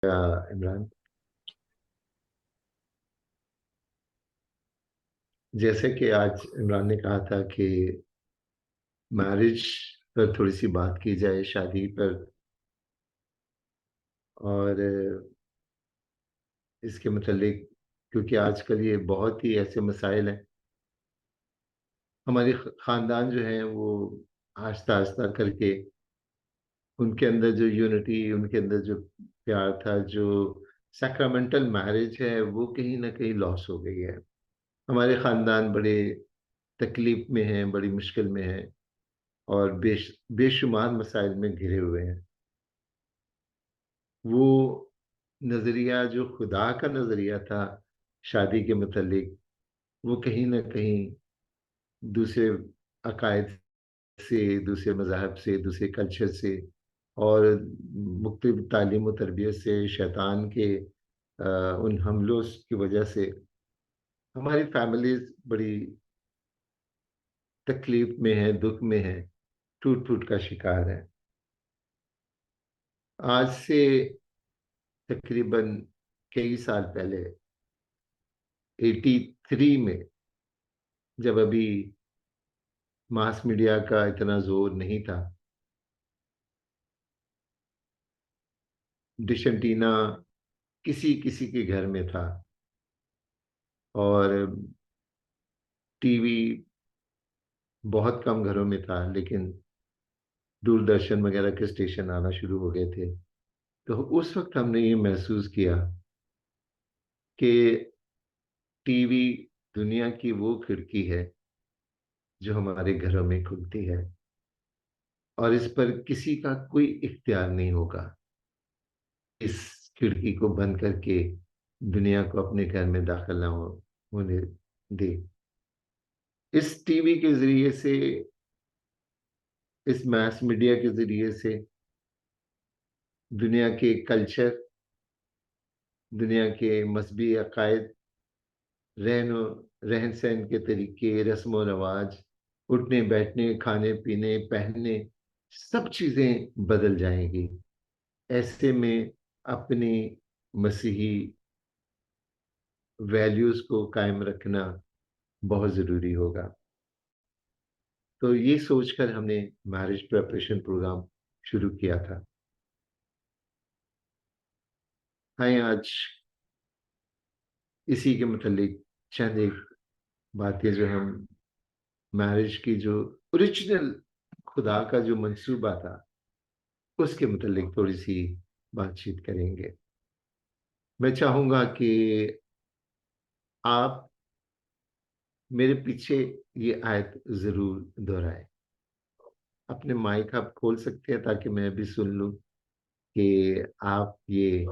इमरान, जैसे कि आज इमरान ने कहा था कि मैरिज पर थोड़ी सी बात की जाए, शादी पर। और इसके मतलब, क्योंकि आजकल ये बहुत ही ऐसे मसाइल हैं। हमारे खानदान जो है वो आहिस्ता आहिस्ता करके उनके अंदर जो यूनिटी, उनके अंदर जो प्यार था, जो सैक्रामेंटल मैरिज है, वो कहीं ना कहीं लॉस हो गई है। हमारे खानदान बड़े तकलीफ में हैं, बड़ी मुश्किल में हैं, और बेशुमार मसाइल में घिरे हुए हैं। वो नजरिया जो खुदा का नजरिया था शादी के मुतालिक, वो कहीं ना कहीं दूसरे अकायद से, दूसरे मज़हब से, दूसरे कल्चर से, और मुख्तलिफ तालीम और तरबियत से, शैतान के उन हमलों की वजह से हमारी फैमिलीज बड़ी तकलीफ में है, दुख में है, टूट फूट का शिकार है। आज से तकरीबन कई साल पहले, 83 में, जब अभी मास मीडिया का इतना जोर नहीं था, डिश एंटीना किसी किसी के घर में था, और टीवी बहुत कम घरों में था, लेकिन दूरदर्शन वगैरह के स्टेशन आना शुरू हो गए थे। तो उस वक्त हमने ये महसूस किया कि टीवी दुनिया की वो खिड़की है जो हमारे घरों में खुलती है, और इस पर किसी का कोई इख्तियार नहीं होगा इस खिड़की को बंद करके दुनिया को अपने घर में दाखिल ना होने दे। इस टीवी के जरिए से, इस मास मीडिया के जरिए से दुनिया के कल्चर, दुनिया के मजहबी अकायद, रहन रहन सहन के तरीके, रस्म व रवाज, उठने बैठने, खाने पीने, पहनने, सब चीजें बदल जाएंगी। ऐसे में अपनी मसीही वैल्यूज को कायम रखना बहुत जरूरी होगा। तो ये सोचकर हमने मैरिज प्रिपरेशन प्रोग्राम शुरू किया था। हाँ, आज इसी के मतलब चंद एक बातें जो हम मैरिज की जो ओरिजिनल खुदा का जो मंसूबा था उसके मतलब थोड़ी सी बातचीत करेंगे। मैं चाहूंगा कि आप मेरे पीछे ये आयत जरूर दोहराएं। अपने माइक आप खोल सकते हैं ताकि मैं भी सुन लूं कि आप ये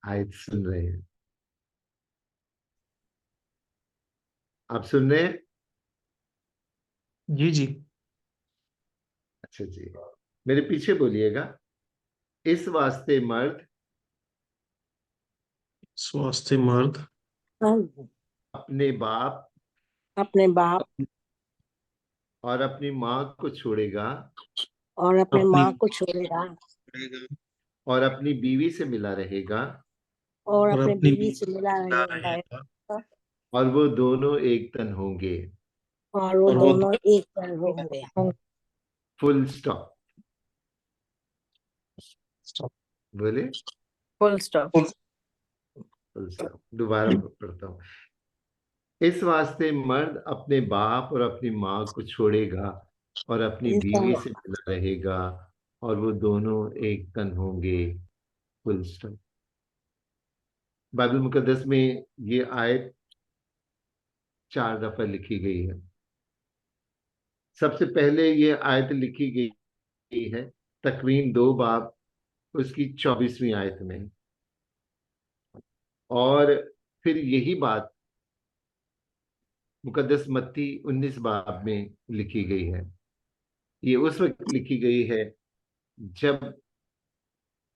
आयत सुन रहे हैं। आप सुन रहे हैं? जी जी। अच्छा जी, मेरे पीछे बोलिएगा। इस वास्ते मर्द स्वास्थ्य मर्द हाँ, अपने बाप अपने बाप और अपनी माँ को छोड़ेगा, और अपने अपनी माँ को छोड़ेगा, और अपनी बीवी से मिला रहेगा, और और अपने अपनी बीवी बीवी से मिला ला रहेगा, रहेगा। और वो दोनों एक तन होंगे। और वो और वो दोनों एक तन होंगे। Full stop. स्टॉप। बोले? Full stop. Full stop. दोबारा पढ़ता हूँ। इस वास्ते मर्द अपने बाप और अपनी माँ को छोड़ेगा और अपनी बीवी से मिला रहेगा, और वो दोनों एक तन होंगे। Full stop. बाइबल मुकद्दस में ये आयत 4 दफा लिखी गई है। सबसे पहले ये आयत लिखी गई है तकवीन 2 बाब उसकी 24वीं आयत में, और फिर यही बात मुकद्दस मत्ती 19 बाब में लिखी गई है। ये उस वक्त लिखी गई है जब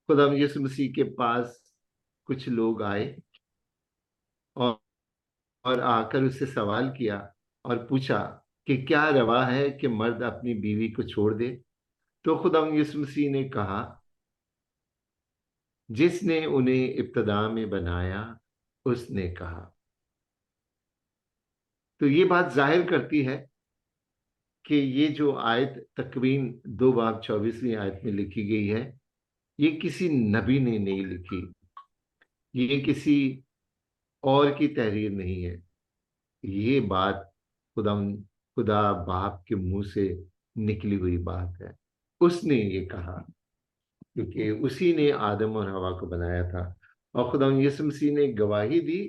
खुदा यीशु मसीह के पास कुछ लोग आए, और आकर उससे सवाल किया और पूछा कि क्या रवा है कि मर्द अपनी बीवी को छोड़ दे। तो खुदा यीशु मसीह ने कहा जिसने उन्हें इब्तिदा में बनाया उसने कहा। तो ये बात जाहिर करती है कि ये जो आयत तकरीबन 2 बाब 24वीं आयत में लिखी गई है, ये किसी नबी ने नहीं लिखी, ये किसी और की तहरीर नहीं है। ये बात खुदा खुदा बाप के मुंह से निकली हुई बात है। उसने ये कहा, क्योंकि उसी ने आदम और हवा को बनाया था। और खुदा यीशु मसीह ने गवाही दी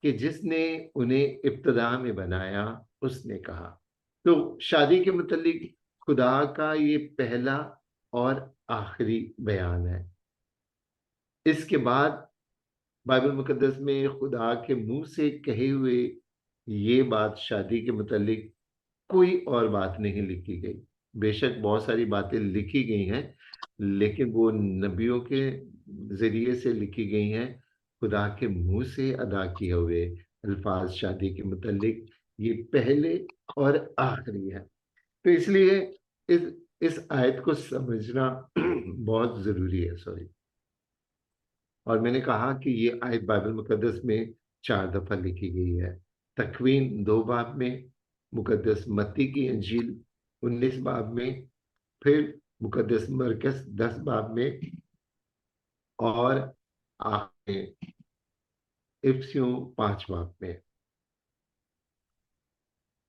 कि जिसने उन्हें इब्तिदा में बनाया उसने कहा। तो शादी के मुतालिक खुदा का ये पहला और आखिरी बयान है। इसके बाद बाइबल मुकद्दस में खुदा के मुंह से कहे हुए ये बात शादी के मुतालिक कोई और बात नहीं लिखी गई। बेशक बहुत सारी बातें लिखी गई हैं, लेकिन वो नबियों के जरिए से लिखी गई हैं। खुदा के मुंह से अदा किए हुए अल्फाज शादी के मुतालिक ये पहले और आखिरी है। तो इसलिए इस इस आयत को समझना बहुत जरूरी है। सॉरी। और मैंने कहा कि ये आयत बाइबल मुकद्दस में 4 दफा लिखी गई है। तकवीन 2 बाब में, मुकद्दस मत्ती की इंजील 19 बाब में, फिर मुकद्दस मरकस 10 बाब में, और आखिर में इफिसियों 5 बाब में।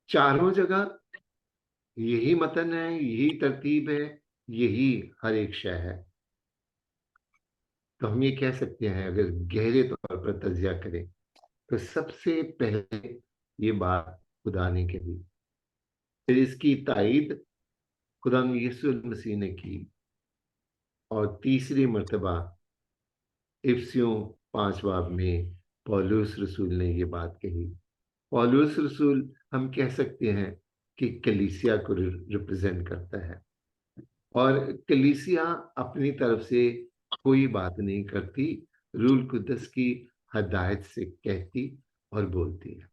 चारों जगह यही मतन है, यही तरतीब है, यही हर एक शय है। तो हम ये कह सकते हैं, अगर गहरे तौर पर तजिया करें, तो सबसे पहले ये बात खुदा ने कही, फिर इसकी तायीद खुदा यीशु मसीह ने की, और तीसरी मर्तबा इफिसियों 5 बाब में पौलुस रसूल ने ये बात कही। पौलुस रसूल हम कह सकते हैं कि कलीसिया को रिप्रेजेंट करता है, और कलीसिया अपनी तरफ से कोई बात नहीं करती, रूल कुद्दस की हदायत से कहती और बोलती है।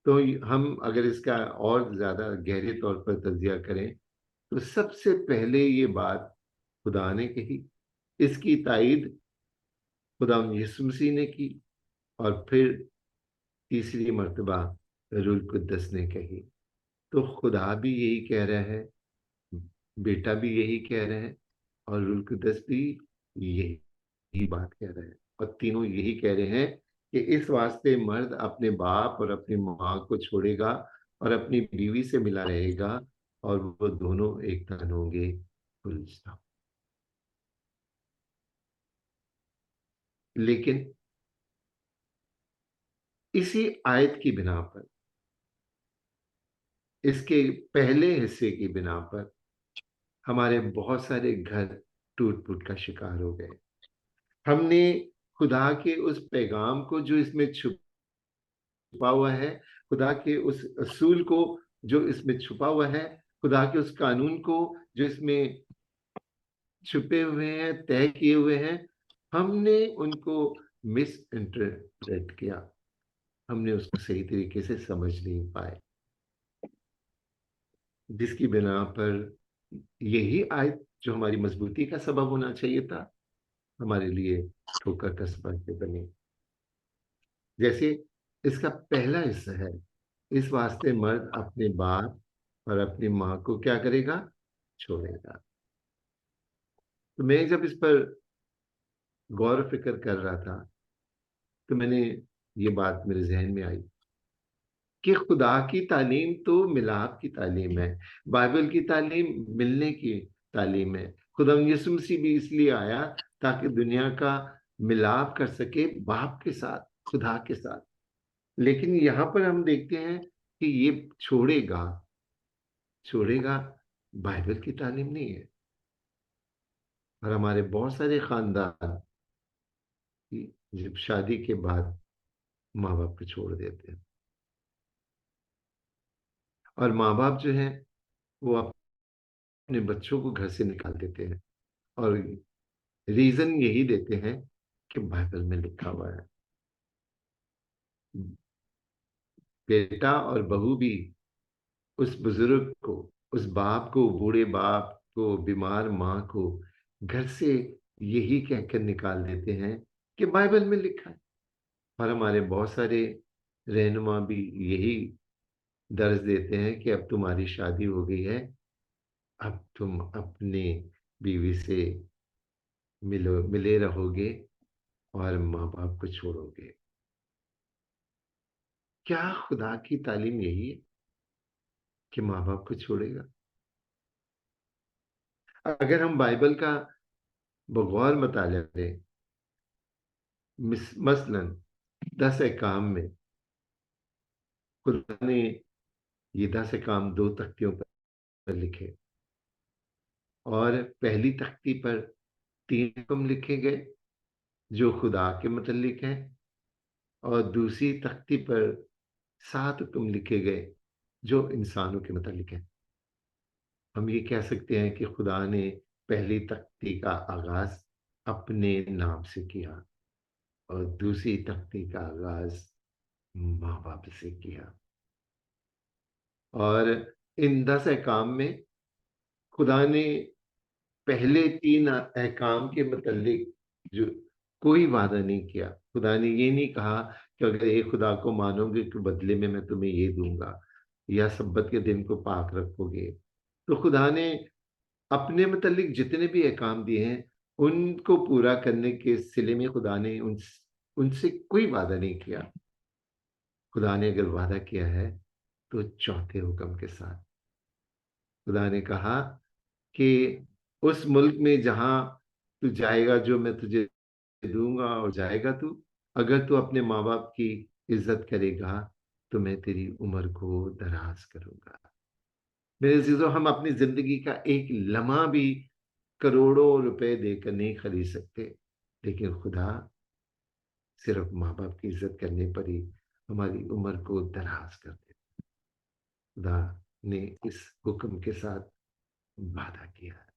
तो हम अगर इसका और ज्यादा गहरे तौर पर तजिया करें, तो सबसे पहले ये बात खुदा ने कही, इसकी तायीद खुदा यीशु मसीह ने की, और फिर तीसरी मर्तबा रूल कुद्दस ने कही। तो खुदा भी यही कह रहा है, बेटा भी यही कह रहे हैं, और रूल कुद्दस भी यही बात कह रहे हैं, और तीनों यही कह रहे हैं कि इस वास्ते मर्द अपने बाप और अपनी माँ को छोड़ेगा और अपनी बीवी से मिला रहेगा, और वो दोनों एक तन होंगे। Full stop. लेकिन इसी आयत की बिना पर, इसके पहले हिस्से की बिना पर, हमारे बहुत सारे घर टूट फूट का शिकार हो गए। हमने खुदा के उस पैगाम को जो इसमें छुपा हुआ है, खुदा के उस असूल को जो इसमें छुपा हुआ है, खुदा के उस कानून को जो इसमें छुपे हुए हैं, तय किए हुए हैं, हमने उनको मिस इंटरप्रेट किया। हमने उसको सही तरीके से समझ नहीं पाए, जिसकी बिना पर यही आयत जो हमारी मजबूती का सबब होना चाहिए था, हमारे लिए ठोकर का सबब बनी। जैसे इसका पहला हिस्सा है, इस वास्ते मर्द अपने बाप और अपनी माँ को क्या करेगा? छोड़ेगा। तो मैं जब इस पर गौर फिक्र कर रहा था, तो मैंने ये बात मेरे जहन में आई कि खुदा की तालीम तो मिलाप की तालीम है, बाइबल की तालीम मिलने की तालीम है। खुदा यीशु मसीह भी इसलिए आया ताकि दुनिया का मिलाप कर सके बाप के साथ, खुदा के साथ। लेकिन यहाँ पर हम देखते हैं कि ये छोड़ेगा, छोड़ेगा बाइबल की तालीम नहीं है। और हमारे बहुत सारे खानदान जब शादी के बाद माँ बाप को छोड़ देते हैं, और माँ बाप जो है वो अपने बच्चों को घर से निकाल देते हैं, और रीजन यही देते हैं कि बाइबल में लिखा हुआ है। बेटा और बहू भी उस बुजुर्ग को, उस बाप को, बूढ़े बाप को, बीमार माँ को घर से यही कहकर निकाल देते हैं कि बाइबल में लिखा है। और हमारे बहुत सारे रहनुमा भी यही दर्ज देते हैं कि अब तुम्हारी शादी हो गई है, अब तुम अपने बीवी से मिले रहोगे और माँ बाप को छोड़ोगे। क्या खुदा की तालीम यही है कि माँ बाप को छोड़ेगा? अगर हम बाइबल का बगौर मताला करें, मसलन 10 अहकाम में खुदा ने ये 10 अहकाम 2 तख्तियों पर लिखे, और पहली तख्ती पर 3 हुक्म लिखे गए जो खुदा के मुतल्लिक हैं, और दूसरी तख्ती पर 7 हुक्म लिखे गए जो इंसानों के मुतल्लिक हैं। हम ये कह सकते हैं कि खुदा ने पहली तख्ती का आगाज अपने नाम से किया और दूसरी तख्ती का आगाज माँ बाप से किया। और इन 10 अहकाम में खुदा ने पहले 3 अहकाम के मुतल्लिक जो कोई वादा नहीं किया। खुदा ने ये नहीं कहा कि अगर एक खुदा को मानोगे तो बदले में मैं तुम्हें ये दूंगा, या सब्बत के दिन को पाक रखोगे। तो खुदा ने अपने मुतल्लिक जितने भी अहकाम दिए हैं उनको पूरा करने के सिले में खुदा ने उनसे कोई वादा नहीं किया। खुदा ने अगर वादा किया है तो चौथे हुक्म के साथ। खुदा ने कहा कि उस मुल्क में जहां तू जाएगा, जो मैं तुझे दूंगा और जाएगा तू, अगर तू अपने माँ बाप की इज्जत करेगा तो मैं तेरी उम्र को दराज करूंगा। मेरे अजीजों, हम अपनी जिंदगी का एक लम्हा भी करोड़ों रुपए देकर नहीं खरीद सकते, लेकिन खुदा सिर्फ माँ बाप की इज्जत करने पर ही हमारी उम्र को दराज कर देता। खुदा ने इस हुक्म के साथ वादा किया है,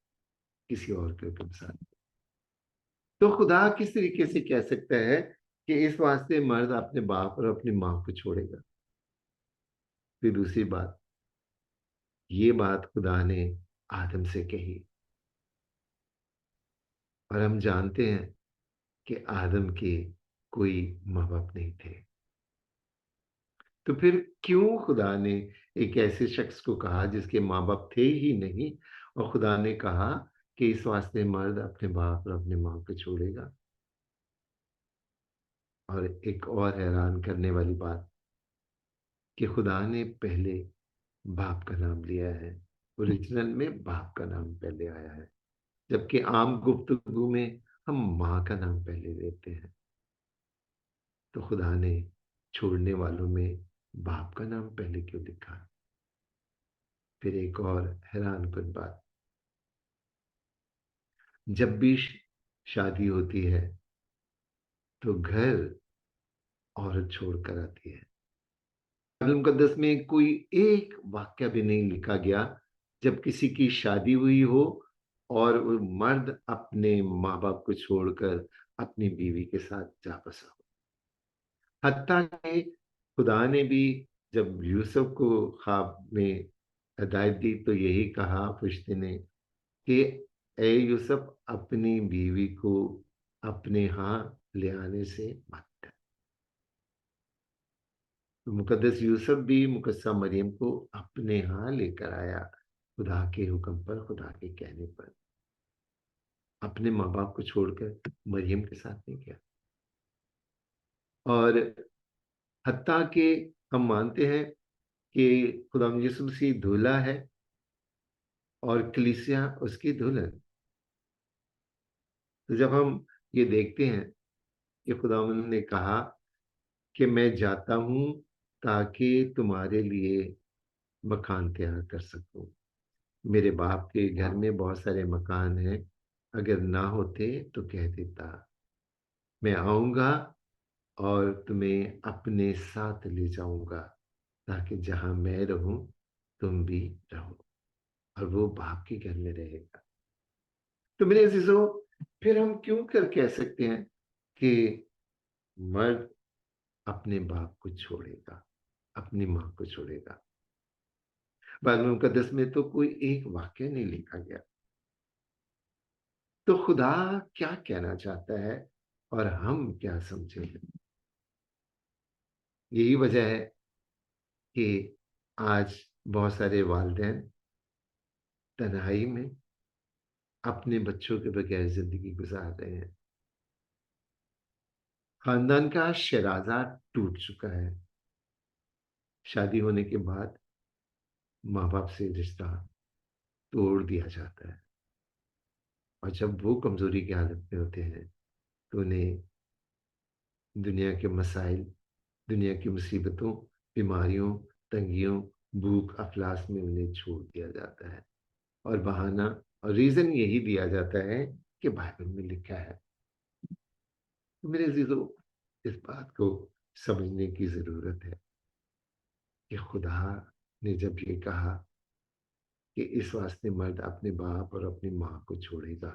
किसी और के हुक्म के साथ। तो खुदा किस तरीके से कह सकता है कि इस वास्ते मर्द अपने बाप और अपनी माँ को छोड़ेगा? फिर दूसरी बात, ये बात खुदा ने आदम से कही, और हम जानते हैं कि आदम के कोई माँ बाप नहीं थे। तो फिर क्यों खुदा ने एक ऐसे शख्स को कहा जिसके माँ बाप थे ही नहीं, और खुदा ने कहा कि इस वास्ते मर्द अपने बाप और अपने माँ को छोड़ेगा? और एक और हैरान करने वाली बात कि खुदा ने पहले बाप का नाम लिया है। ओरिजिनल में बाप का नाम पहले आया है, जबकि आम गुफ्तगू में हम माँ का नाम पहले लेते हैं। तो खुदा ने छोड़ने वालों में बाप का नाम पहले क्यों लिखा? फिर एक और हैरानकुन बात, जब भी शादी होती है तो घर औरत छोड़कर आती है। बाइबल मुकद्दस में कोई एक वाक्य भी नहीं लिखा गया जब किसी की शादी हुई हो और वो मर्द अपने माँ बाप को छोड़कर अपनी बीवी के साथ जा बसा हो। हत्ता कि खुदा ने भी जब यूसुफ को ख्वाब में हिदायत दी तो यही कहा फरिश्ते ने कि ए यूसुफ, अपनी बीवी को अपने यहाँ ले आने से मत डर। तो मुकद्दस यूसुफ भी मुकद्दसा मरियम को अपने यहाँ लेकर आया, खुदा के हुक्म पर, खुदा के कहने पर। अपने माँ बाप को छोड़कर मरियम के साथ नहीं किया। और हत्ता कि हम मानते हैं कि खुदा यीशु मसीह दूल्हा है और कलीसिया उसकी दुल्हन। तो जब हम ये देखते हैं कि खुदा ने कहा कि मैं जाता हूं ताकि तुम्हारे लिए मकान तैयार कर सकूं, मेरे बाप के घर में बहुत सारे मकान हैं, अगर ना होते तो कह देता, मैं आऊंगा और तुम्हें अपने साथ ले जाऊंगा ताकि जहां मैं रहूं तुम भी रहो। और वो बाप के घर में रहेगा। तो मेरे अजीजों, फिर हम क्यों कर कह सकते हैं कि मर्द अपने बाप को छोड़ेगा, अपनी माँ को छोड़ेगा? बाइबल मुकद्दस में तो कोई एक वाक्य नहीं लिखा गया। तो खुदा क्या कहना चाहता है और हम क्या समझेंगे? यही वजह है कि आज बहुत सारे वालिदैन तन्हाई में अपने बच्चों के बगैर जिंदगी गुजार रहे हैं। खानदान का शराजा टूट चुका है। शादी होने के बाद माँ बाप से रिश्ता तोड़ दिया जाता है, और जब वो कमजोरी की हालत में होते हैं तो उन्हें दुनिया के मसाइल, दुनिया की मुसीबतों, बीमारियों, तंगियों, भूख अफलास में उन्हें छोड़ दिया जाता है। और बहाना और रीजन यही दिया जाता है कि बाइबल में लिखा है। तो मेरे अजीजों, इस बात को समझने की जरूरत है कि खुदा ने जब ये कहा कि इस वास्ते मर्द अपने बाप और अपनी माँ को छोड़ेगा,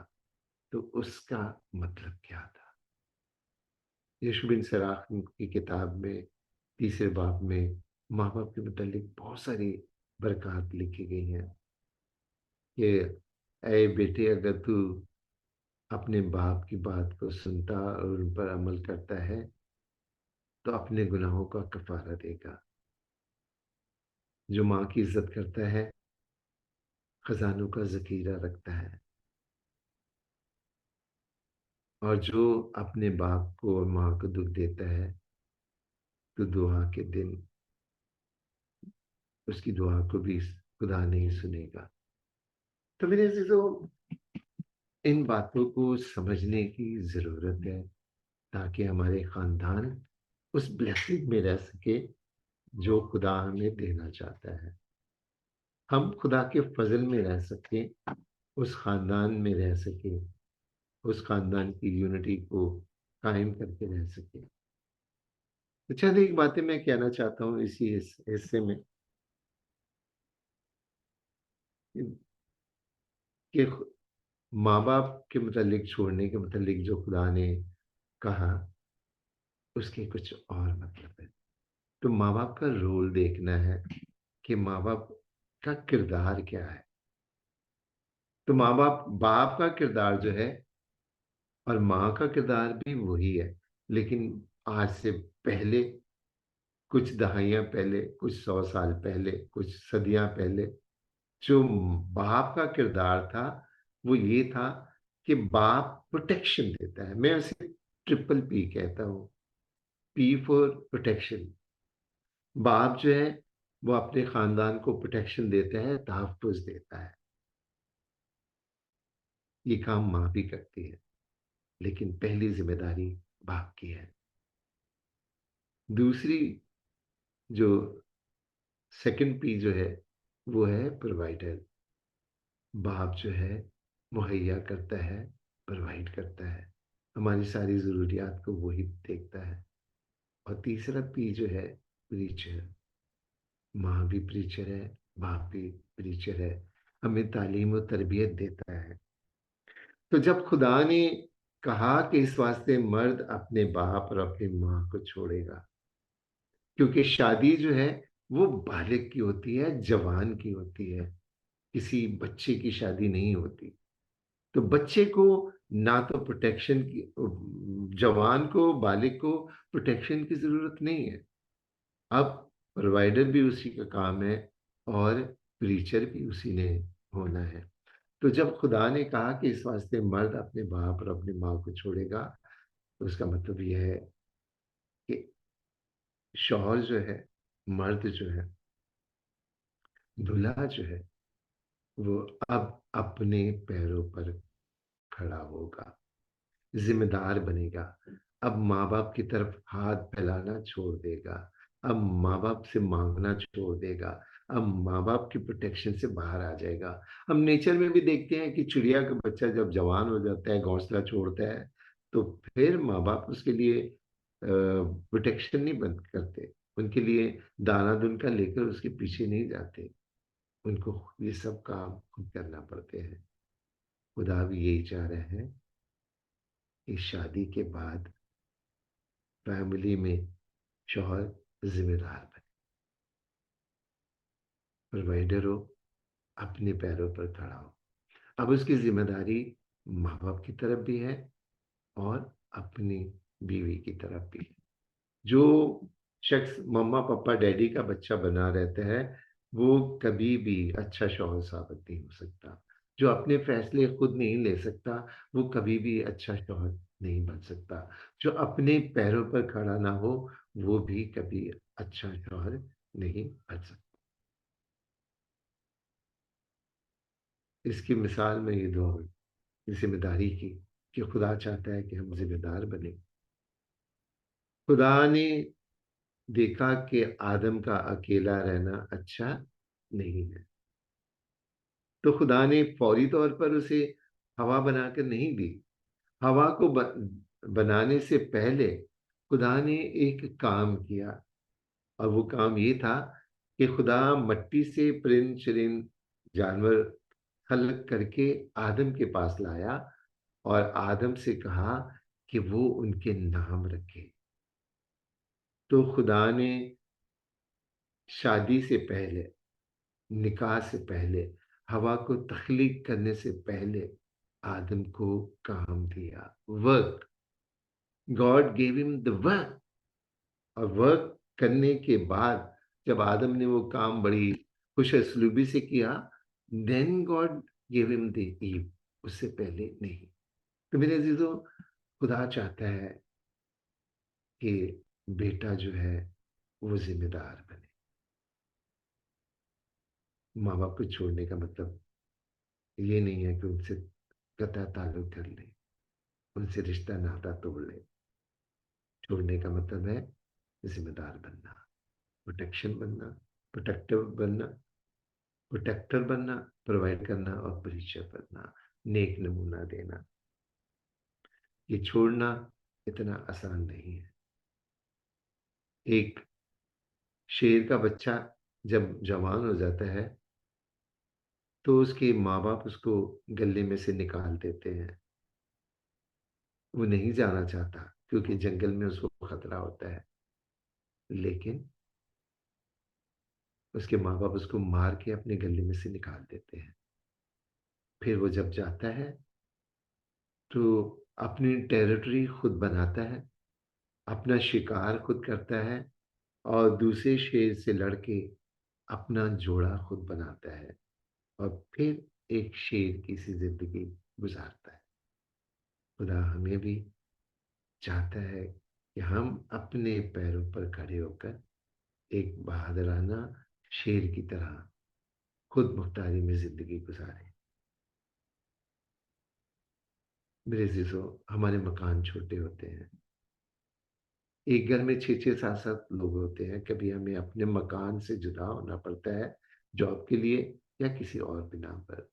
तो उसका मतलब क्या था? यीशु बिन सराख की किताब में तीसरे बाब में माँ बाप के मुतालिक बहुत सारी बरकत लिखी गई हैं कि ऐ बेटे, अगर तू अपने बाप की बात को सुनता और उन पर अमल करता है तो अपने गुनाहों का कफारा देगा। जो माँ की इज्जत करता है खजानों का जखीरा रखता है, और जो अपने बाप को और माँ को दुख देता है तो दुआ के दिन उसकी दुआ को भी खुदा नहीं सुनेगा। तो मेरे अजीजों, इन बातों को समझने की जरूरत है ताकि हमारे खानदान उस ब्लेसिंग में रह सके जो खुदा हमें देना चाहता है। हम खुदा के फजल में रह सके, उस खानदान में रह सके, उस खानदान की यूनिटी को कायम करके रह सके। तो चंद एक बातें मैं कहना चाहता हूँ इसी हिस्से में कि माँ बाप के मुतालिक, छोड़ने के मुतालिक जो खुदा ने कहा, उसके कुछ और मतलब है। तो माँ बाप का रोल देखना है कि माँ बाप का किरदार क्या है। तो माँ बाप, बाप का किरदार जो है और माँ का किरदार भी वही है, लेकिन आज से पहले, कुछ दहाइयां पहले, कुछ 100 साल पहले, कुछ सदियां पहले, जो बाप का किरदार था वो ये था कि बाप प्रोटेक्शन देता है। मैं उसे ट्रिपल पी कहता हूँ। P for protection. बाप जो है वो अपने खानदान को प्रोटेक्शन देता है, तहफ्फुज देता है। ये काम माँ भी करती है, लेकिन पहली जिम्मेदारी बाप की है। दूसरी, जो सेकंड पी जो है, वो है प्रोवाइडर। बाप जो है मुहैया करता है, प्रोवाइड करता है, हमारी सारी ज़रूरियात को वही देखता है। और तीसरा पी जो है, प्रीचर। माँ भी प्रीचर है, बाप भी प्रीचर है, हमें तालीम और तरबियत देता है। तो जब खुदा ने कहा कि इस वास्ते मर्द अपने बाप और अपनी माँ को छोड़ेगा, क्योंकि शादी जो है वो बालिग की होती है, जवान की होती है, किसी बच्चे की शादी नहीं होती। तो बच्चे को ना तो प्रोटेक्शन की, जवान को, बालिग को प्रोटेक्शन की जरूरत नहीं है। अब प्रोवाइडर भी उसी का काम है और प्रीचर भी उसी ने होना है। तो जब खुदा ने कहा कि इस वास्ते मर्द अपने बाप और अपनी माँ को छोड़ेगा, तो उसका मतलब यह है कि शौहर जो है, मर्द जो है, दूल्हा जो है, वो अब अपने पैरों पर खड़ा होगा, जिम्मेदार बनेगा। अब माँ बाप की तरफ हाथ फैलाना छोड़ देगा, अब माँ बाप से मांगना छोड़ देगा, अब माँ बाप की प्रोटेक्शन से बाहर आ जाएगा। हम नेचर में भी देखते हैं कि चिड़िया का बच्चा जब जवान हो जाता है, घोंसला छोड़ता है, तो फिर माँ बाप उसके लिए प्रोटेक्शन नहीं बंद करते, उनके लिए दाना दुनका लेकर उसके पीछे नहीं जाते। उनको ये सब काम खुद करना पड़ते हैं। खुदा भी यही चाह रहे हैं कि शादी के बाद फैमिली में शौहर जिम्मेदार बने, प्रोवाइडर हो, अपने पैरों पर खड़ा हो। अब उसकी जिम्मेदारी माँ बाप की तरफ भी है और अपनी बीवी की तरफ भी है। जो शख्स मम्मा पापा डैडी का बच्चा बना रहता है वो कभी भी अच्छा शौहर साबित नहीं हो सकता। जो अपने फैसले खुद नहीं ले सकता वो कभी भी अच्छा शौहर नहीं बन सकता। जो अपने पैरों पर खड़ा ना हो वो भी कभी अच्छा शौहर नहीं बन सकता। इसकी मिसाल में ये दो जिम्मेदारी की कि खुदा चाहता है कि हम जिम्मेदार बने। खुदा ने देखा कि आदम का अकेला रहना अच्छा नहीं है, तो खुदा ने फौरी तौर पर उसे हवा बनाकर नहीं दी। हवा को बनाने से पहले खुदा ने एक काम किया, और वो काम ये था कि खुदा मट्टी से परिंद चरिंद जानवर खलक करके आदम के पास लाया और आदम से कहा कि वो उनके नाम रखे। तो खुदा ने शादी से पहले, निकाह से पहले, हवा को तख्लीक करने से पहले आदम को काम दिया, work. God gave him the work. और वर्क करने के बाद जब आदम ने वो काम बड़ी खुश असलूबी से किया, then God gave him the Eve, उससे पहले नहीं। तो मेरे अजीजों, खुदा चाहता है कि बेटा जो है वो जिम्मेदार बने। माँ बाप को छोड़ने का मतलब ये नहीं है कि उनसे कतई ताल्लुक कर ले, उनसे रिश्ता नाता तोड़ ले। छोड़ने का मतलब है जिम्मेदार बनना, प्रोटेक्शन बनना, प्रोटेक्टिव बनना, प्रोटेक्टर बनना, प्रोवाइड करना और परिचय बनना, नेक नमूना देना। ये छोड़ना इतना आसान नहीं है। एक शेर का बच्चा जब जवान हो जाता है तो उसके माँ बाप उसको गले में से निकाल देते हैं। वो नहीं जाना चाहता क्योंकि जंगल में उसको खतरा होता है, लेकिन उसके माँ बाप उसको मार के अपने गले में से निकाल देते हैं। फिर वो जब जाता है तो अपनी टेरिटरी खुद बनाता है, अपना शिकार खुद करता है और दूसरे शेर से लड़के अपना जोड़ा खुद बनाता है और फिर एक शेर की सी जिंदगी गुजारता है। खुदा हमें भी चाहता है कि हम अपने पैरों पर खड़े होकर एक बहादुराना शेर की तरह खुद मुख्तारी में जिंदगी गुजारें। मेरे जीजो, हमारे मकान छोटे होते हैं। एक घर में 6-6 7-7 लोग होते हैं। कभी हमें अपने मकान से जुदा होना पड़ता है जॉब के लिए या किसी और बिना पर,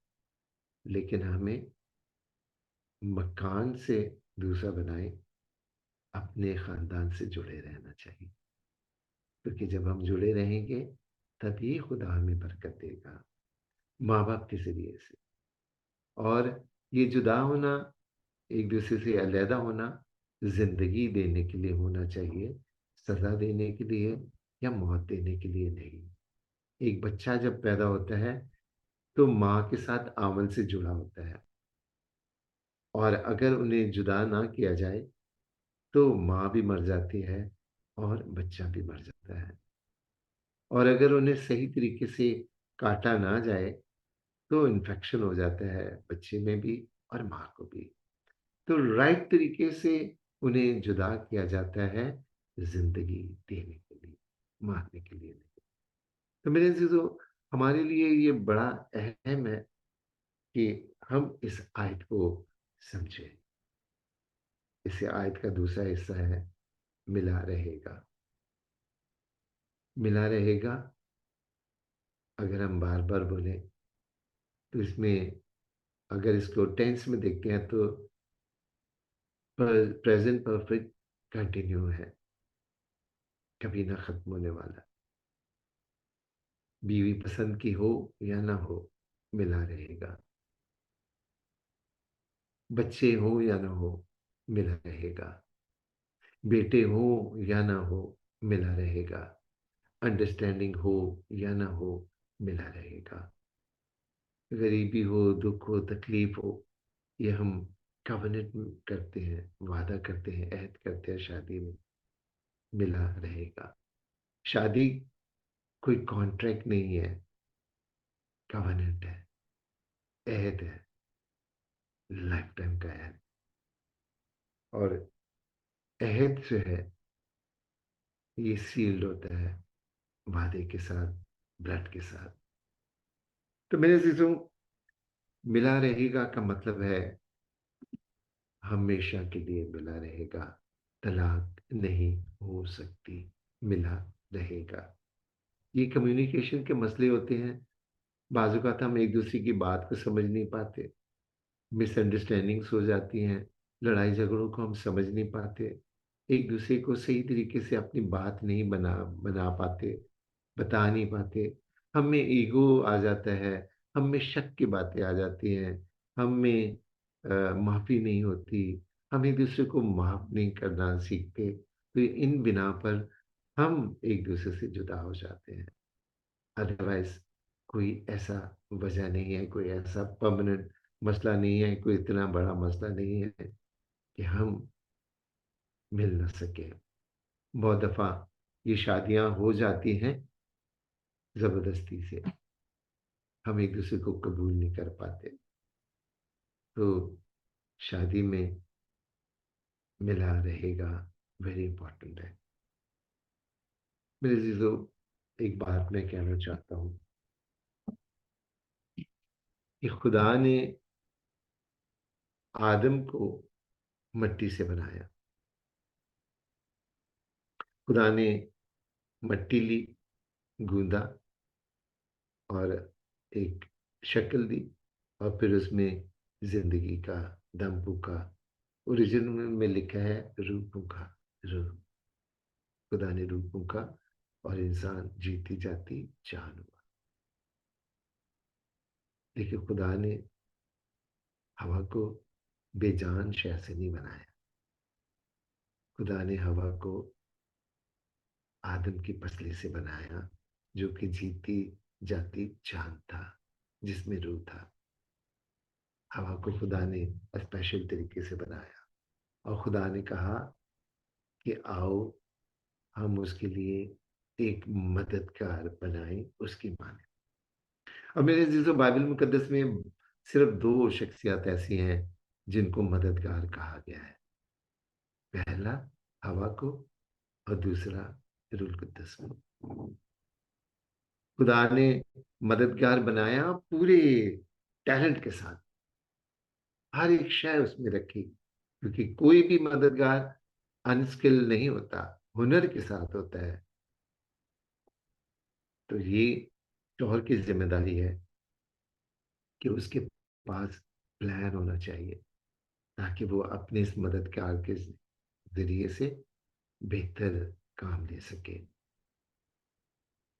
लेकिन हमें मकान से दूसरा बनाए अपने खानदान से जुड़े रहना चाहिए, क्योंकि जब हम जुड़े रहेंगे तभी खुदा हमें बरकत देगा, माँ बाप के जरिए से। और ये जुदा होना, एक दूसरे से अलहदा होना, जिंदगी देने के लिए होना चाहिए, सजा देने के लिए या मौत देने के लिए नहीं। एक बच्चा जब पैदा होता है तो माँ के साथ आंचल से जुड़ा होता है, और अगर उन्हें जुदा ना किया जाए तो माँ भी मर जाती है और बच्चा भी मर जाता है। और अगर उन्हें सही तरीके से काटा ना जाए तो इन्फेक्शन हो जाता है बच्चे में भी और माँ को भी। तो राइट तरीके से उन्हें जुदा किया जाता है जिंदगी देने के लिए, मारने के लिए नहीं। तो मेरे अजीजों, हमारे लिए ये बड़ा अहम है कि हम इस आयत को समझें। इस आयत का दूसरा हिस्सा है मिला रहेगा। मिला रहेगा अगर हम बार बार बोलें तो इसमें, अगर इसको टेंस में देखते हैं तो प्रेजेंट परफेक्ट कंटिन्यू है, कभी ना खत्म होने वाला। बीवी पसंद की हो या ना हो, मिला रहेगा। बच्चे हो या ना हो, मिला रहेगा। बेटे हो या ना हो, मिला रहेगा। अंडरस्टैंडिंग हो या ना हो, मिला रहेगा। गरीबी हो, दुख हो, तकलीफ हो, ये हम कवनेंट करते हैं, वादा करते हैं, अहद करते हैं शादी में, मिला रहेगा। शादी कोई कॉन्ट्रैक्ट नहीं है, कवनेंट है, अहद है, लाइफ टाइम का अहद। और अहद जो है ये सील्ड होता है वादे के साथ, ब्लड के साथ। तो मेरे अजीजों, मिला रहेगा का मतलब है हमेशा के लिए मिला रहेगा, तलाक नहीं हो सकती, मिला रहेगा। ये कम्युनिकेशन के मसले होते हैं। बाजू का हम एक दूसरे की बात को समझ नहीं पाते, मिसअंडरस्टैंडिंग्स हो जाती हैं, लड़ाई झगड़ों को हम समझ नहीं पाते, एक दूसरे को सही तरीके से अपनी बात नहीं बना बना पाते, बता नहीं पाते। हम में ईगो आ जाता है, हम में शक की बातें आ जाती हैं, हम में माफ़ी नहीं होती, हम एक दूसरे को माफ़ नहीं करना सीखते। तो इन बिना पर हम एक दूसरे से जुदा हो जाते हैं। अदरवाइज कोई ऐसा वजह नहीं है, कोई ऐसा परमानेंट मसला नहीं है, कोई इतना बड़ा मसला नहीं है कि हम मिल ना सके। बहुत दफा ये शादियां हो जाती हैं जबरदस्ती से, हम एक दूसरे को कबूल नहीं कर पाते। तो शादी में मिला रहेगा वेरी इंपॉर्टेंट है। मेरे जीजो, एक बात मैं कहना चाहता हूँ कि खुदा ने आदम को मिट्टी से बनाया। खुदा ने मिट्टी ली, गूंदा और एक शक्ल दी, और फिर उसमें जिंदगी का दम फूका। ओरिजिनल में लिखा है रूह फूका, रूह। खुदा ने रूह फूका और इंसान जीती जाती जान हुआ। लेकिन खुदा ने हवा को बेजान शय से नहीं बनाया। खुदा ने हवा को आदम की पसली से बनाया, जो कि जीती जाती जान था, जिसमें रूह था। हवा को खुदा ने स्पेशल तरीके से बनाया, और खुदा ने कहा कि आओ हम उसके लिए एक मददगार बनाएं, उसकी माने। और मेरे अजीजों, बाइबल मुकद्दस में सिर्फ दो शख्सियत ऐसी हैं जिनको मददगार कहा गया है। पहला हवा को, और दूसरा रूहुल कुद्दस को। खुदा ने मददगार बनाया पूरे टैलेंट के साथ, हर एक शय उसमें रखी, क्योंकि कोई भी मददगार अनस्किल नहीं होता, हुनर के साथ होता है। तो ये शौहर की जिम्मेदारी है कि उसके पास प्लान होना चाहिए, ताकि वो अपने इस मददगार के जरिए से बेहतर काम ले सके,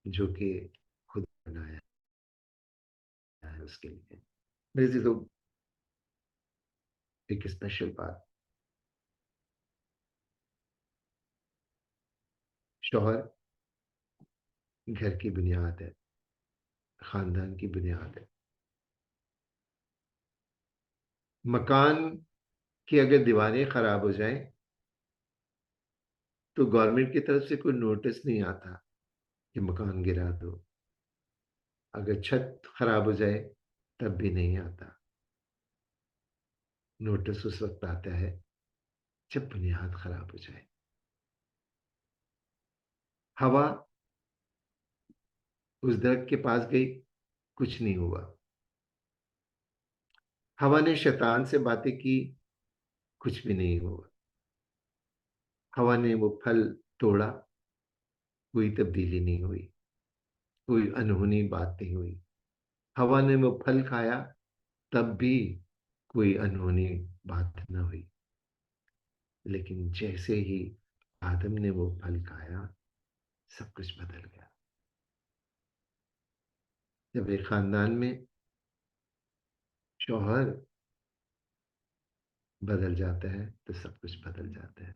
जो कि खुद बनाया है उसके लिए। मेरे तो एक स्पेशल बात, शौहर घर की बुनियाद है, खानदान की बुनियाद है। मकान की अगर दीवारें खराब हो जाएं तो गवर्नमेंट की तरफ से कोई नोटिस नहीं आता कि मकान गिरा दो। अगर छत खराब हो जाए तब भी नहीं आता। नोटिस उस वक्त आता है जब बुनियाद खराब हो जाए। हवा उस दरख्त के पास गई, कुछ नहीं हुआ। हवा ने शैतान से बातें की, कुछ भी नहीं हुआ। हवा ने वो फल तोड़ा, कोई तब्दीली नहीं हुई, कोई अनहोनी बात नहीं हुई। हवा ने वो फल खाया, तब भी कोई अनहोनी बात न हुई। लेकिन जैसे ही आदम ने वो फल खाया, सब कुछ बदल गया। जब एक खानदान में शौहर बदल जाता है तो सब कुछ बदल जाता है।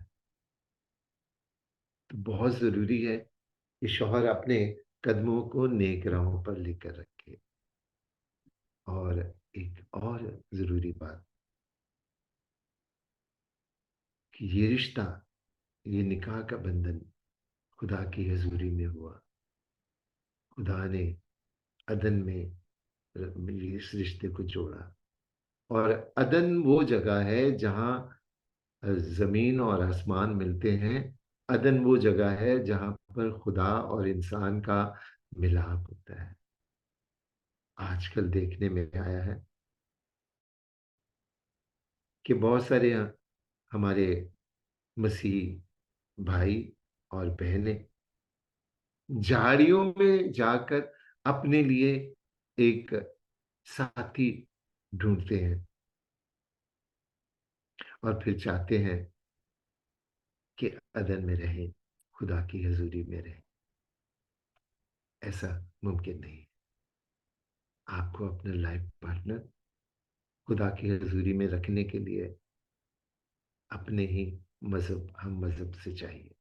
तो बहुत जरूरी है कि शौहर अपने कदमों को नेक राहों पर लेकर रखे। और एक और जरूरी बात, कि ये रिश्ता, ये निकाह का बंधन खुदा की हजूरी में हुआ। खुदा ने अदन में इस रिश्ते को जोड़ा। और अदन वो जगह है जहां जमीन और आसमान मिलते हैं। अदन वो जगह है जहां पर खुदा और इंसान का मिलाप होता है। आजकल देखने में आया है कि बहुत सारे हमारे मसीह भाई और बहनें झाड़ियों में जाकर अपने लिए एक साथी ढूंढते हैं और फिर चाहते हैं कि अदन में रहें, खुदा की हजूरी में रहें। ऐसा मुमकिन नहीं। आपको अपना लाइफ पार्टनर खुदा की हजूरी में रखने के लिए अपने ही मजहब, हम मजहब से चाहिए,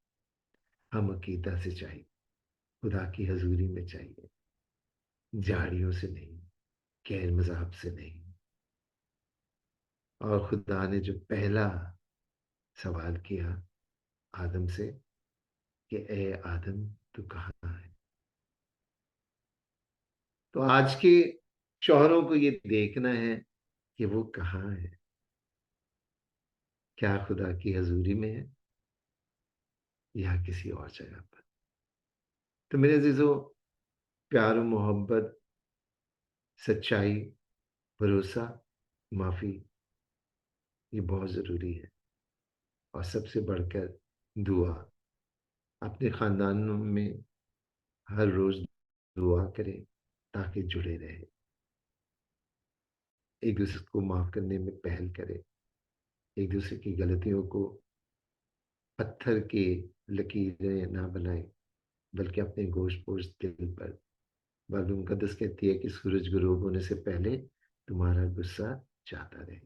हम अकीदा से चाहिए, खुदा की हजूरी में चाहिए, झाड़ियों से नहीं, गैर मजहब से नहीं। और खुदा ने जो पहला सवाल किया आदम से कि ए आदम तू कहाँ है, तो आज के शौहरों को ये देखना है कि वो कहाँ है। क्या खुदा की हजूरी में है या किसी और जगह पर। तो मेरे अजीजों, प्यार और मोहब्बत, सच्चाई, भरोसा, माफी, ये बहुत जरूरी है। और सबसे बढ़कर दुआ। अपने खानदानों में हर रोज दुआ करें ताकि जुड़े रहे, एक दूसरे को माफ करने में पहल करें, एक दूसरे की गलतियों को पत्थर की लकीरें ना बनाए, बल्कि अपने गोश्त पोश दिल पर। मालूम मुकद्दस कहती है कि सूरज गुरूब होने से पहले तुम्हारा गुस्सा जाता रहे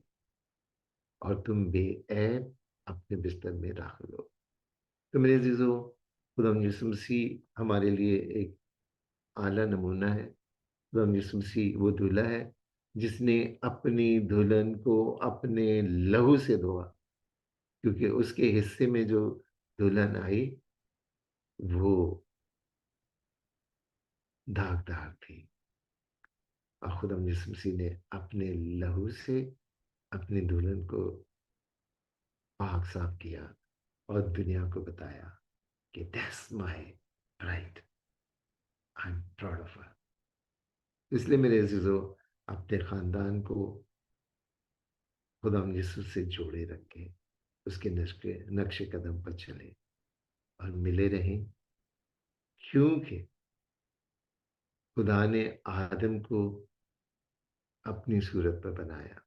और तुम बेऐब अपने बिस्तर में दाखिल हो। तो मेरे अजीजों, खुदा यीशु मसीह हमारे लिए एक आला नमूना है। खुदा यीशु मसीह वो दूल्हा है जिसने अपनी दुल्हन को अपने लहू से धोआ, क्योंकि उसके हिस्से में जो दुल्हन आई वो दागदार थी। और खुदा यीशु मसीह ने अपने लहू से अपनी दुल्हन को पाक साफ किया और दुनिया को बताया कि that's my bride, I am proud of her. इसलिए मेरे अजीजों, अपने खानदान को खुदा यीशु से जोड़े रखें, उसके नक्शे कदम पर चले और मिले रहें, क्योंकि खुदा ने आदम को अपनी सूरत पर बनाया।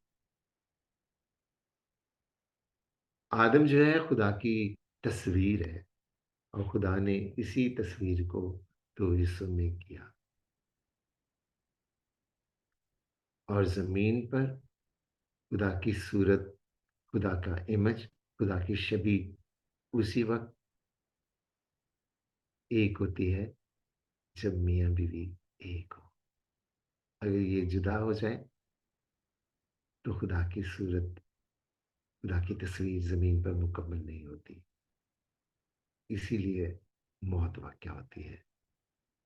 आदम जो है खुदा की तस्वीर है और खुदा ने इसी तस्वीर को दो हिस्सों में किया। और जमीन पर खुदा की सूरत, खुदा का इमेज, खुदा की छवि उसी वक्त एक होती है जब मियाँ बीवी एक हो। अगर ये जुदा हो जाए तो खुदा की सूरत, खुदा की तस्वीर जमीन पर मुकम्मल नहीं होती। इसीलिए मौत वाक़या होती है,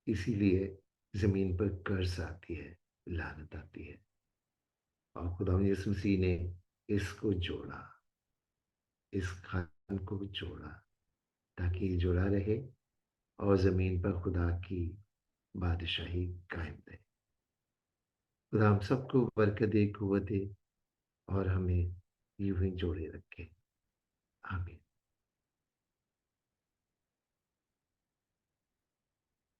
इसीलिए जमीन पर कर्ज आती है, लानत आती है। और खुदा यीशु मसीह ने इसको जोड़ा, इस खान को जोड़ा ताकि ये जुड़ा रहे और जमीन पर खुदा की बादशाही कायम रहे। खुदा हम सबको बरकत दे, कुव्वत दे और हमें यूं ही जोड़े रखे।